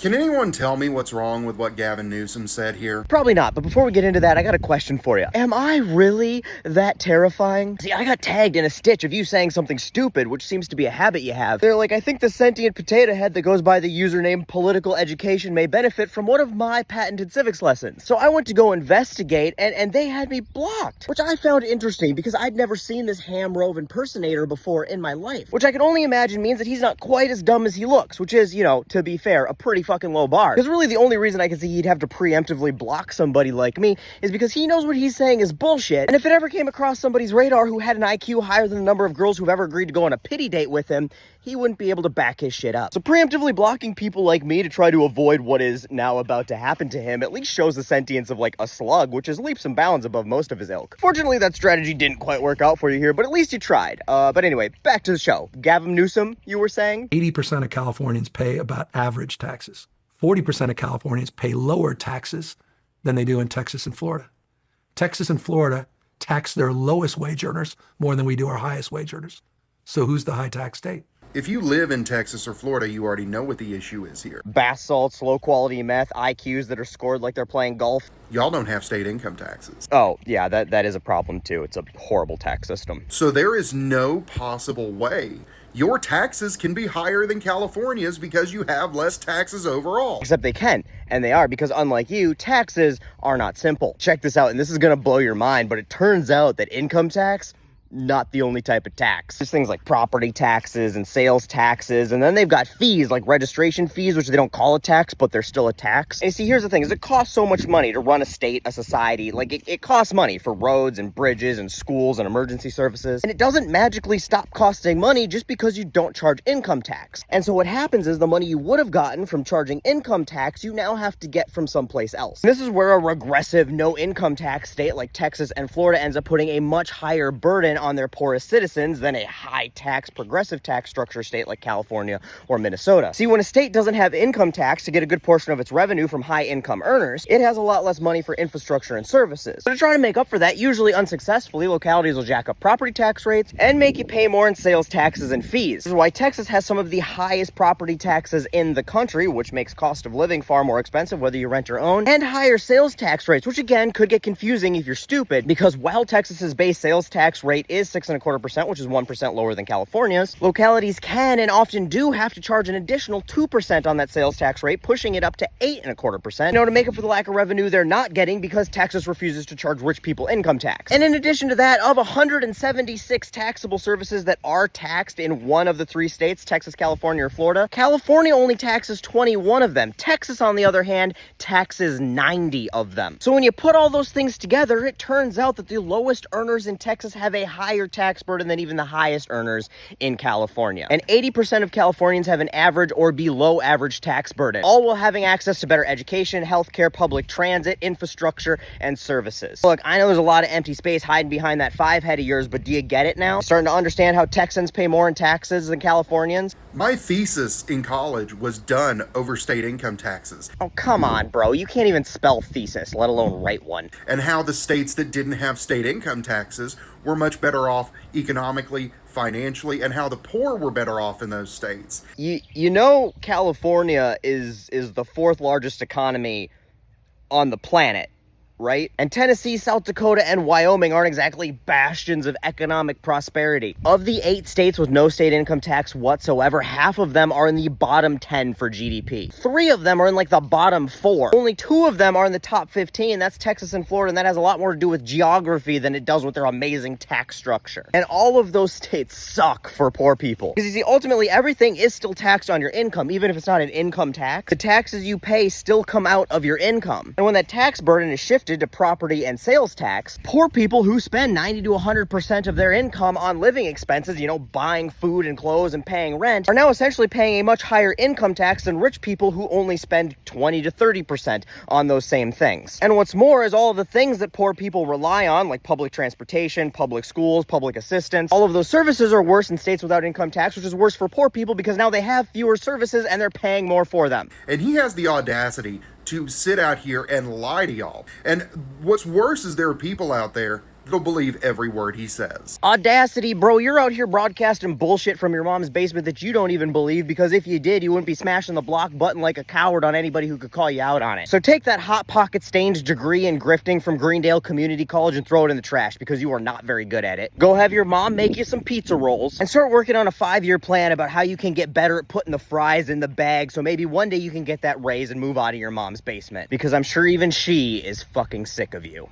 Can anyone tell me what's wrong with what Gavin Newsom said here? Probably not, but before we get into that, I got a question for you. Am I really that terrifying? See, I got tagged in a stitch of you saying something stupid, which seems to be a habit you have. They're like, I think the sentient potato head that goes by the username political education may benefit from one of my patented civics lessons. So I went to go investigate, and they had me blocked, which I found interesting because I'd never seen this ham rove impersonator before in my life, which I can only imagine means that he's not quite as dumb as he looks, which is, you know, to be fair, a pretty fucking low bar. Because really the only reason I can see he'd have to preemptively block somebody like me is because he knows what he's saying is bullshit, and if it ever came across somebody's radar who had an IQ higher than the number of girls who've ever agreed to go on a pity date with him, he wouldn't be able to back his shit up. So preemptively blocking people like me to try to avoid what is now about to happen to him at least shows the sentience of like a slug, which is leaps and bounds above most of his ilk. Fortunately, that strategy didn't quite work out for you here, but at least you tried. But anyway, back to the show. Gavin Newsom, you were saying? 80% of Californians pay about average taxes. 40% of Californians pay lower taxes than they do in Texas and Florida. Texas and Florida tax their lowest wage earners more than we do our highest wage earners. So who's the high tax state? If you live in Texas or Florida, you already know what the issue is here. Bath salts, low quality meth, IQs that are scored like they're playing golf. Y'all don't have state income taxes. Oh, yeah, that is a problem too. It's a horrible tax system. So there is no possible way your taxes can be higher than California's because you have less taxes overall. Except they can, and they are, because unlike you, taxes are not simple. Check this out, and this is gonna blow your mind, but it turns out that income tax, not the only type of tax. There's things like property taxes and sales taxes, and then they've got fees like registration fees, which they don't call a tax, but they're still a tax. And you see, here's the thing, is it costs so much money to run a state, a society. Like, it costs money for roads and bridges and schools and emergency services, and it doesn't magically stop costing money just because you don't charge income tax. And so what happens is the money you would have gotten from charging income tax, you now have to get from someplace else. And this is where a regressive, no income tax state like Texas and Florida ends up putting a much higher burden on their poorest citizens than a high-tax, progressive tax structure state like California or Minnesota. See, when a state doesn't have income tax to get a good portion of its revenue from high-income earners, it has a lot less money for infrastructure and services. So to try to make up for that, usually unsuccessfully, localities will jack up property tax rates and make you pay more in sales taxes and fees. This is why Texas has some of the highest property taxes in the country, which makes cost of living far more expensive whether you rent or own, and higher sales tax rates, which again could get confusing if you're stupid, because while Texas's base sales tax rate is 6.25%, which is 1% lower than California's, localities can and often do have to charge an additional 2% on that sales tax rate, pushing it up to 8.25%, you know, to make up for the lack of revenue they're not getting because Texas refuses to charge rich people income tax. And in addition to that, of 176 taxable services that are taxed in one of the three states, Texas, California, or Florida, California only taxes 21 of them. Texas, on the other hand, taxes 90 of them. So when you put all those things together, it turns out that the lowest earners in Texas have a higher tax burden than even the highest earners in California. And 80% of Californians have an average or below average tax burden, all while having access to better education, healthcare, public transit, infrastructure, and services. Look, I know there's a lot of empty space hiding behind that five head of yours, but do you get it now? Starting to understand how Texans pay more in taxes than Californians? My thesis in college was done over state income taxes. Oh, come on, bro. You can't even spell thesis, let alone write one. And how the states that didn't have state income taxes were much better off economically, financially, and how the poor were better off in those states. You know, California is the fourth largest economy on the planet, right? And Tennessee, South Dakota, and Wyoming aren't exactly bastions of economic prosperity. Of the 8 states with no state income tax whatsoever, half of them are in the bottom 10 for GDP. 3 of them are in like the bottom 4. Only 2 of them are in the top 15. That's Texas and Florida, and that has a lot more to do with geography than it does with their amazing tax structure. And all of those states suck for poor people. Because you see, ultimately, everything is still taxed on your income, even if it's not an income tax. The taxes you pay still come out of your income. And when that tax burden is shifted to property and sales tax, poor people who spend 90 to 100% of their income on living expenses, you know, buying food and clothes and paying rent, are now essentially paying a much higher income tax than rich people who only spend 20 to 30% on those same things. And what's more is all of the things that poor people rely on, like public transportation, public schools, public assistance, all of those services are worse in states without income tax, which is worse for poor people because now they have fewer services and they're paying more for them. And he has the audacity to sit out here and lie to y'all. And what's worse is there are people out there You'll believe every word he says. Audacity, bro. You're out here broadcasting bullshit from your mom's basement that you don't even believe, because if you did, you wouldn't be smashing the block button like a coward on anybody who could call you out on it. So take that Hot Pocket Stains degree in grifting from Greendale Community College and throw it in the trash, because you are not very good at it. Go have your mom make you some pizza rolls and start working on a 5-year plan about how you can get better at putting the fries in the bag, so maybe one day you can get that raise and move out of your mom's basement, because I'm sure even she is fucking sick of you.